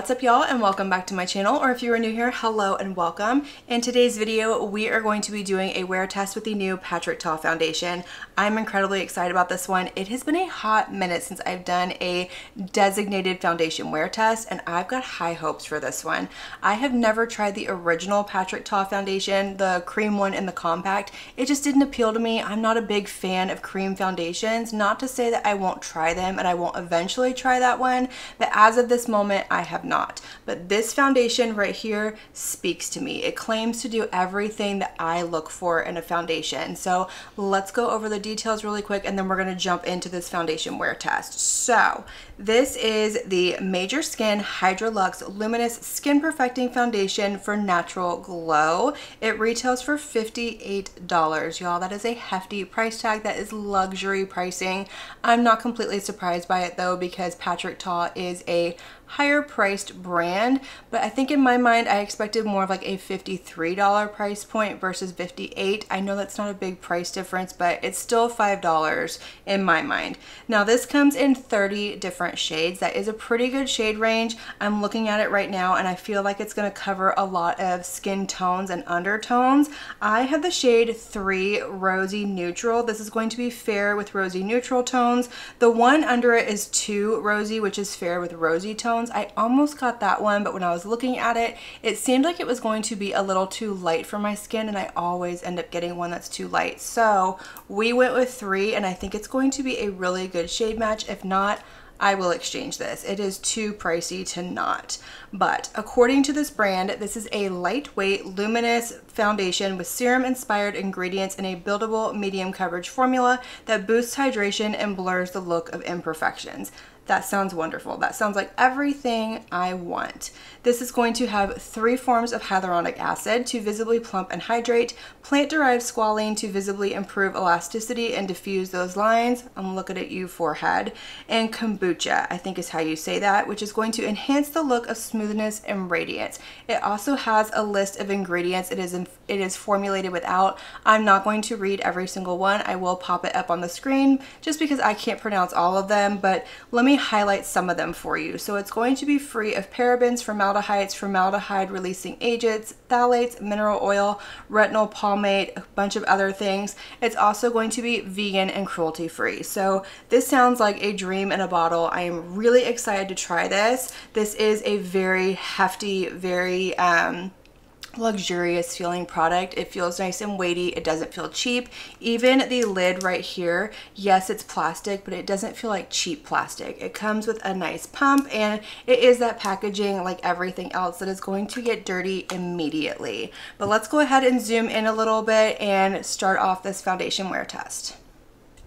What's up y'all, and welcome back to my channel, or if you are new here, hello and welcome. In today's video we are going to be doing a wear test with the new Patrick Ta foundation. I'm incredibly excited about this one. It has been a hot minute since I've done a designated foundation wear test, and I've got high hopes for this one. I have never tried the original Patrick Ta foundation, the cream one in the compact. It just didn't appeal to me. I'm not a big fan of cream foundations. Not to say that I won't try them and I won't eventually try that one, but as of this moment I have not. But this foundation right here speaks to me. It claims to do everything that I look for in a foundation. So let's go over the details really quick, and then we're going to jump into this foundation wear test. So this is the Major Skin Hydra-Luxe Luminous Skin Perfecting Foundation for Natural Glow. It retails for $58, y'all. That is a hefty price tag. That is luxury pricing. I'm not completely surprised by it though, because Patrick Ta is a higher priced brand, but I think in my mind I expected more of like a $53 price point versus $58. I know that's not a big price difference, but it's still $5 in my mind. Now this comes in 30 different shades. That is a pretty good shade range. I'm looking at it right now and I feel like it's going to cover a lot of skin tones and undertones. I have the shade 3 Rosy Neutral. This is going to be fair with rosy neutral tones. The one under it is 2 Rosy, which is fair with rosy tones. I almost got that one, but when I was looking at it, it seemed like it was going to be a little too light for my skin, and I always end up getting one that's too light. So we went with 3, and I think it's going to be a really good shade match. If not, I will exchange this. It is too pricey to not. But according to this brand, this is a lightweight luminous foundation with serum inspired ingredients in a buildable medium coverage formula that boosts hydration and blurs the look of imperfections. That sounds wonderful. That sounds like everything I want. This is going to have 3 forms of hyaluronic acid to visibly plump and hydrate, plant-derived squalene to visibly improve elasticity and diffuse those lines. I'm looking at you, forehead. And kombucha, I think is how you say that, which is going to enhance the look of smoothness and radiance. It also has a list of ingredients it is formulated without. I'm not going to read every single one. I will pop it up on the screen just because I can't pronounce all of them, but let me highlight some of them for you. So it's going to be free of parabens, formaldehydes, formaldehyde releasing agents, phthalates, mineral oil, retinol palmate, a bunch of other things. It's also going to be vegan and cruelty free. So this sounds like a dream in a bottle. I am really excited to try this. This is a very hefty, very luxurious feeling product. It feels nice and weighty. It doesn't feel cheap. Even the lid right here, yes, it's plastic, but it doesn't feel like cheap plastic. It comes with a nice pump, and it is that packaging like everything else that is going to get dirty immediately. But let's go ahead and zoom in a little bit and start off this foundation wear test.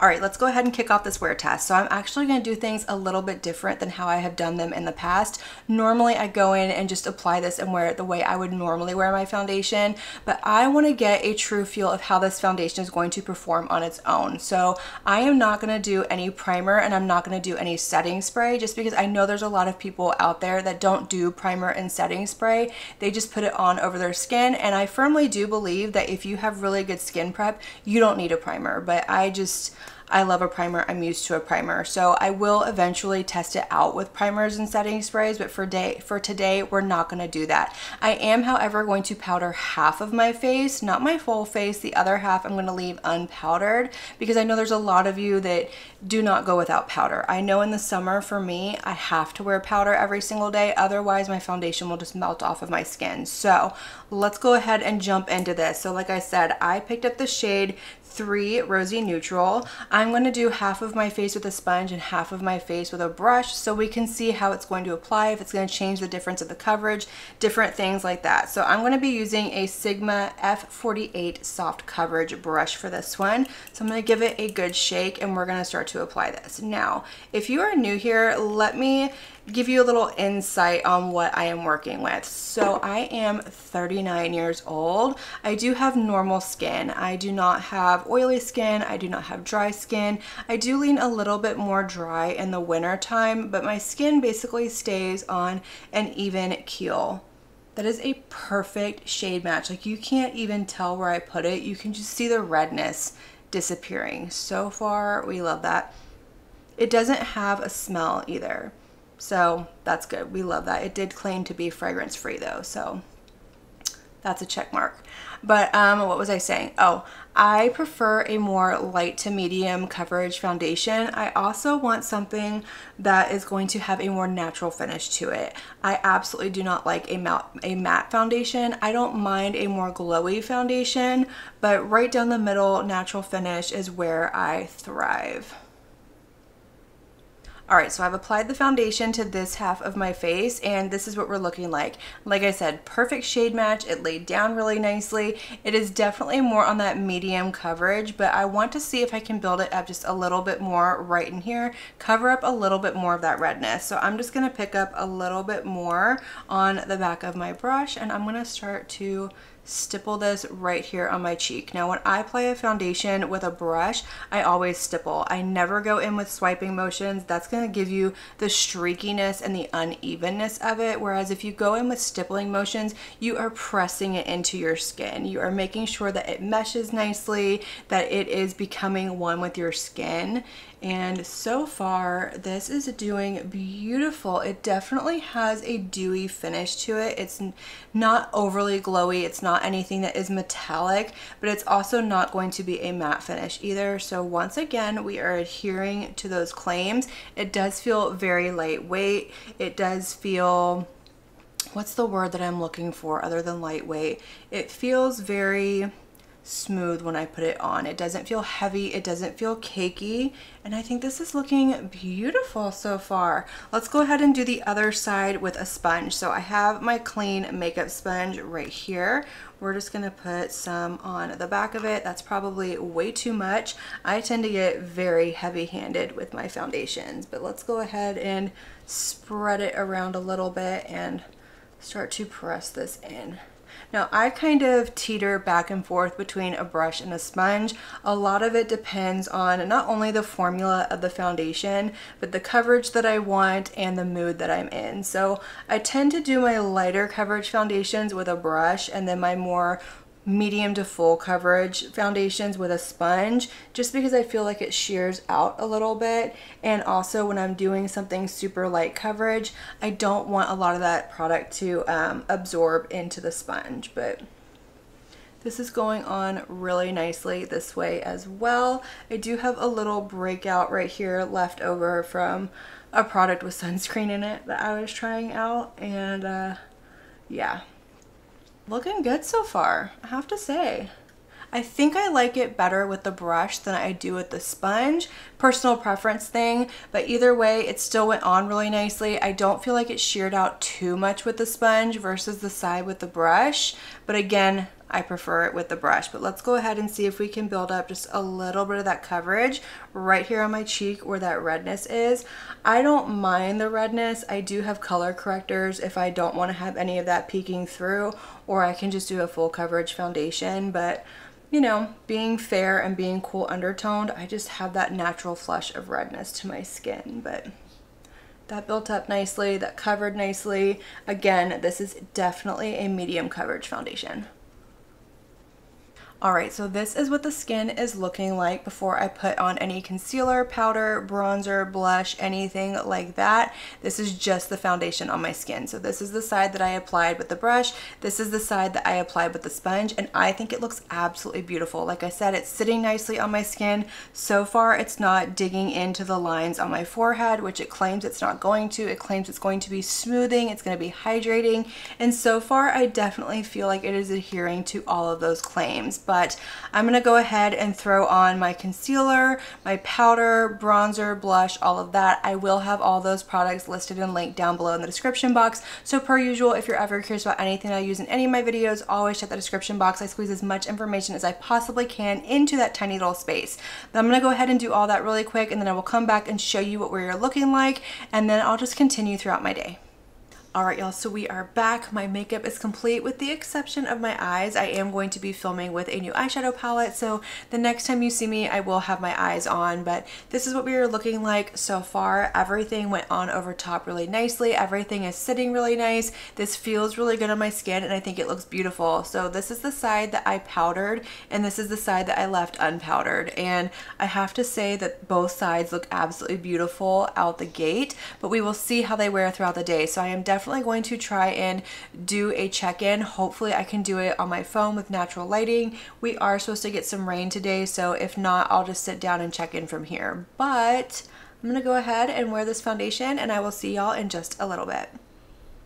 All right, let's go ahead and kick off this wear test. So I'm actually going to do things a little bit different than how I have done them in the past. Normally I go in and just apply this and wear it the way I would normally wear my foundation, but I want to get a true feel of how this foundation is going to perform on its own. So I am not going to do any primer, and I'm not going to do any setting spray, just because I know there's a lot of people out there that don't do primer and setting spray. They just put it on over their skin, and I firmly do believe that if you have really good skin prep, you don't need a primer. But I love a primer. I'm used to a primer. So I will eventually test it out with primers and setting sprays, but for today, we're not going to do that. I am, however, going to powder half of my face, not my full face. The other half I'm going to leave unpowdered, because I know there's a lot of you that do not go without powder. I know in the summer, for me, I have to wear powder every single day. Otherwise, my foundation will just melt off of my skin. So let's go ahead and jump into this. So like I said, I picked up the shade 3 Rosy Neutral. I'm going to do half of my face with a sponge and half of my face with a brush, so we can see how it's going to apply, if it's going to change the difference of the coverage, different things like that. So I'm going to be using a Sigma F48 soft coverage brush for this one. So I'm going to give it a good shake, and we're going to start to apply this. Now, if you are new here, let me give you a little insight on what I am working with. So I am 39 years old. I do have normal skin. I do not have oily skin. I do not have dry skin. I do lean a little bit more dry in the winter time, but my skin basically stays on an even keel. That is a perfect shade match. Like, you can't even tell where I put it. You can just see the redness disappearing. So far, we love that. It doesn't have a smell either. So that's good. We love that. It did claim to be fragrance free though, so that's a check mark. But what was I saying? Oh, I prefer a more light to medium coverage foundation. I also want something that is going to have a more natural finish to it. I absolutely do not like a matte foundation. I don't mind a more glowy foundation, but right down the middle, natural finish is where I thrive. All right, so I've applied the foundation to this half of my face, and this is what we're looking like. Like I said, perfect shade match. It laid down really nicely. It is definitely more on that medium coverage, but I want to see if I can build it up just a little bit more right in here, cover up a little bit more of that redness. So I'm just gonna pick up a little bit more on the back of my brush, and I'm gonna start to stipple this right here on my cheek. Now when I apply a foundation with a brush, I always stipple. I never go in with swiping motions. That's going to give you the streakiness and the unevenness of it, whereas if you go in with stippling motions, you are pressing it into your skin. You are making sure that it meshes nicely, that it is becoming one with your skin. And so far, this is doing beautiful. It definitely has a dewy finish to it. It's not overly glowy. It's not anything that is metallic, but it's also not going to be a matte finish either. So once again, we are adhering to those claims. It does feel very lightweight. It does feel, what's the word that I'm looking for other than lightweight? It feels very smooth when I put it on. It doesn't feel heavy, it doesn't feel cakey, and I think this is looking beautiful so far. Let's go ahead and do the other side with a sponge. So I have my clean makeup sponge right here. We're just gonna put some on the back of it. That's probably way too much. I tend to get very heavy-handed with my foundations, but let's go ahead and spread it around a little bit and start to press this in. Now I kind of teeter back and forth between a brush and a sponge. A lot of it depends on not only the formula of the foundation, but the coverage that I want and the mood that I'm in. So I tend to do my lighter coverage foundations with a brush, and then my more medium to full coverage foundations with a sponge, just because I feel like it shears out a little bit. And also when I'm doing something super light coverage, I don't want a lot of that product to absorb into the sponge. But this is going on really nicely this way as well. I do have a little breakout right here left over from a product with sunscreen in it that I was trying out, and yeah. Looking good so far, I have to say. I think I like it better with the brush than I do with the sponge. Personal preference thing, but either way, it still went on really nicely. I don't feel like it sheared out too much with the sponge versus the side with the brush, but again, I prefer it with the brush. But let's go ahead and see if we can build up just a little bit of that coverage right here on my cheek where that redness is. I don't mind the redness. I do have color correctors if I don't want to have any of that peeking through, or I can just do a full coverage foundation. But you know, being fair and being cool undertoned, I just have that natural flush of redness to my skin. But that built up nicely, that covered nicely. Again, this is definitely a medium coverage foundation. All right, so this is what the skin is looking like before I put on any concealer, powder, bronzer, blush, anything like that. This is just the foundation on my skin. So this is the side that I applied with the brush. This is the side that I applied with the sponge, and I think it looks absolutely beautiful. Like I said, it's sitting nicely on my skin. So far, it's not digging into the lines on my forehead, which it claims it's not going to. It claims it's going to be smoothing, it's going to be hydrating, and so far, I definitely feel like it is adhering to all of those claims. But I'm going to go ahead and throw on my concealer, my powder, bronzer, blush, all of that. I will have all those products listed and linked down below in the description box. So per usual, if you're ever curious about anything I use in any of my videos, always check the description box. I squeeze as much information as I possibly can into that tiny little space. But I'm going to go ahead and do all that really quick, and then I will come back and show you what we're looking like, and then I'll just continue throughout my day. All right, y'all, so we are back. My makeup is complete with the exception of my eyes. I am going to be filming with a new eyeshadow palette, so the next time you see me, I will have my eyes on, but this is what we are looking like so far. Everything went on over top really nicely. Everything is sitting really nice. This feels really good on my skin, and I think it looks beautiful. So this is the side that I powdered, and this is the side that I left unpowdered, and I have to say that both sides look absolutely beautiful out the gate, but we will see how they wear throughout the day. So I am definitely going to try and do a check-in. Hopefully I can do it on my phone with natural lighting. We are supposed to get some rain today, so if not, I'll just sit down and check in from here. But I'm gonna go ahead and wear this foundation, and I will see y'all in just a little bit.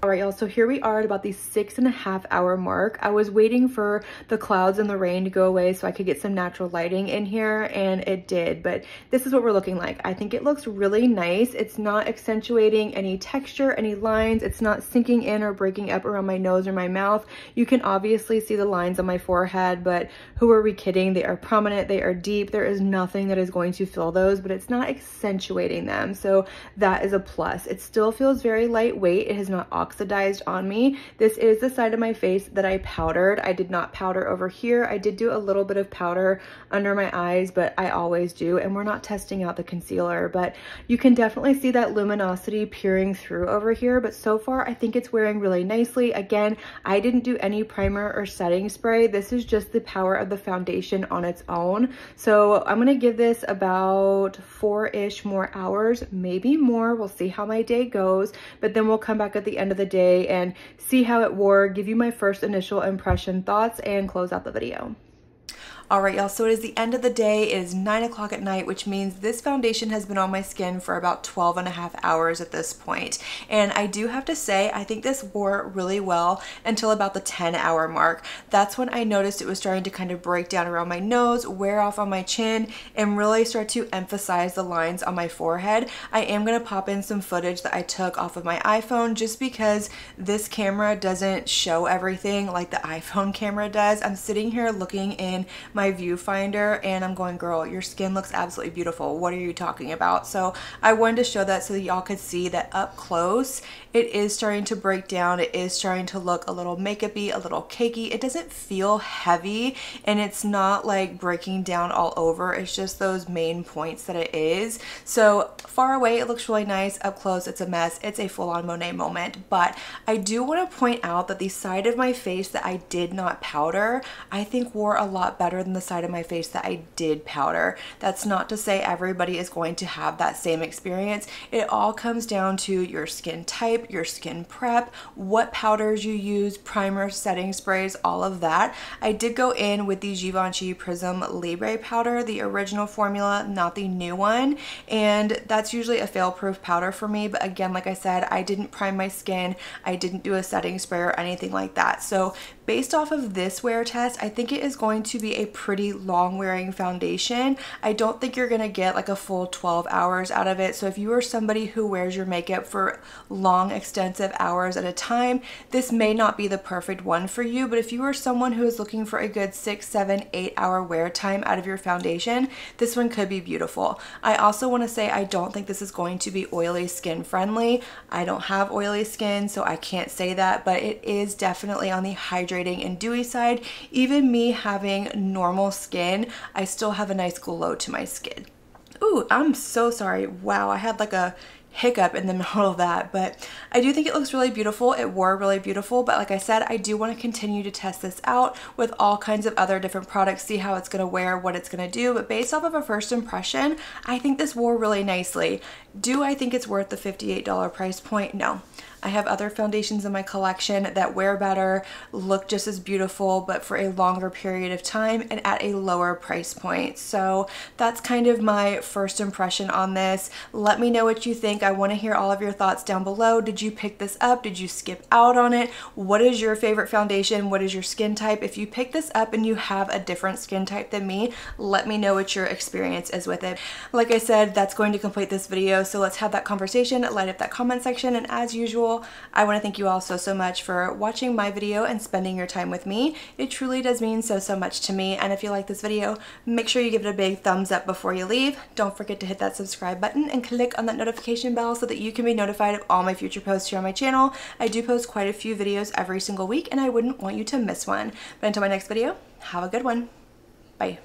All right, y'all, so here we are at about the 6.5 hour mark. I was waiting for the clouds and the rain to go away so I could get some natural lighting in here, and it did, but this is what we're looking like. I think it looks really nice. It's not accentuating any texture, any lines. It's not sinking in or breaking up around my nose or my mouth. You can obviously see the lines on my forehead, but who are we kidding? They are prominent, they are deep. There is nothing that is going to fill those, but it's not accentuating them, so that is a plus. It still feels very lightweight. It has not oxidized on me. This is the side of my face that I powdered. I did not powder over here. I did do a little bit of powder under my eyes, but I always do, and we're not testing out the concealer, but you can definitely see that luminosity peering through over here, but so far I think it's wearing really nicely. Again, I didn't do any primer or setting spray. This is just the power of the foundation on its own. So I'm gonna give this about 4-ish more hours, maybe more. We'll see how my day goes, but then we'll come back at the end of the day and see how it wore, give you my first initial impression thoughts, and close out the video. All right, y'all, so it is the end of the day. It is 9 o'clock at night, which means this foundation has been on my skin for about 12.5 hours at this point. And I do have to say, I think this wore really well until about the 10-hour mark. That's when I noticed it was starting to kind of break down around my nose, wear off on my chin, and really start to emphasize the lines on my forehead. I am gonna pop in some footage that I took off of my iPhone just because this camera doesn't show everything like the iPhone camera does. I'm sitting here looking in my viewfinder and I'm going, girl, your skin looks absolutely beautiful. What are you talking about? So I wanted to show that so that y'all could see that up close it is starting to break down. It is starting to look a little makeup-y, a little cakey. It doesn't feel heavy, and it's not like breaking down all over. It's just those main points that it is. So far away it looks really nice. Up close it's a mess. It's a full-on Monet moment. But I do want to point out that the side of my face that I did not powder, I think wore a lot better than the side of my face that I did powder. That's not to say everybody is going to have that same experience. It all comes down to your skin type, your skin prep, what powders you use, primer, setting sprays, all of that. I did go in with the Givenchy Prisme Libre powder, the original formula, not the new one, and that's usually a fail-proof powder for me. But again, like I said, I didn't prime my skin, I didn't do a setting spray or anything like that. So based off of this wear test, I think it is going to be a pretty long wearing foundation. I don't think you're gonna get like a full 12 hours out of it. So if you are somebody who wears your makeup for long, extensive hours at a time, this may not be the perfect one for you. But if you are someone who is looking for a good 6, 7, 8 hour wear time out of your foundation, this one could be beautiful. I also want to say I don't think this is going to be oily skin friendly. I don't have oily skin, so I can't say that, but it is definitely on the hydrating and dewy side. Even me having normal skin, I still have a nice glow to my skin. Ooh, I'm so sorry. Wow, I had like a hiccup in the middle of that, but I do think it looks really beautiful. It wore really beautiful, but like I said, I do want to continue to test this out with all kinds of other different products, see how it's going to wear, what it's going to do. But based off of a first impression, I think this wore really nicely. Do I think it's worth the $58 price point? No. I have other foundations in my collection that wear better, look just as beautiful, but for a longer period of time and at a lower price point. So that's kind of my first impression on this. Let me know what you think. I want to hear all of your thoughts down below. Did you pick this up? Did you skip out on it? What is your favorite foundation? What is your skin type? If you pick this up and you have a different skin type than me, let me know what your experience is with it. Like I said, that's going to complete this video. So let's have that conversation, light up that comment section, and as usual, usual. I want to thank you all so much for watching my video and spending your time with me. It truly does mean so much to me, and if you like this video, make sure you give it a big thumbs up before you leave. Don't forget to hit that subscribe button and click on that notification bell so that you can be notified of all my future posts here on my channel. I do post quite a few videos every single week, and I wouldn't want you to miss one. But until my next video, have a good one. Bye.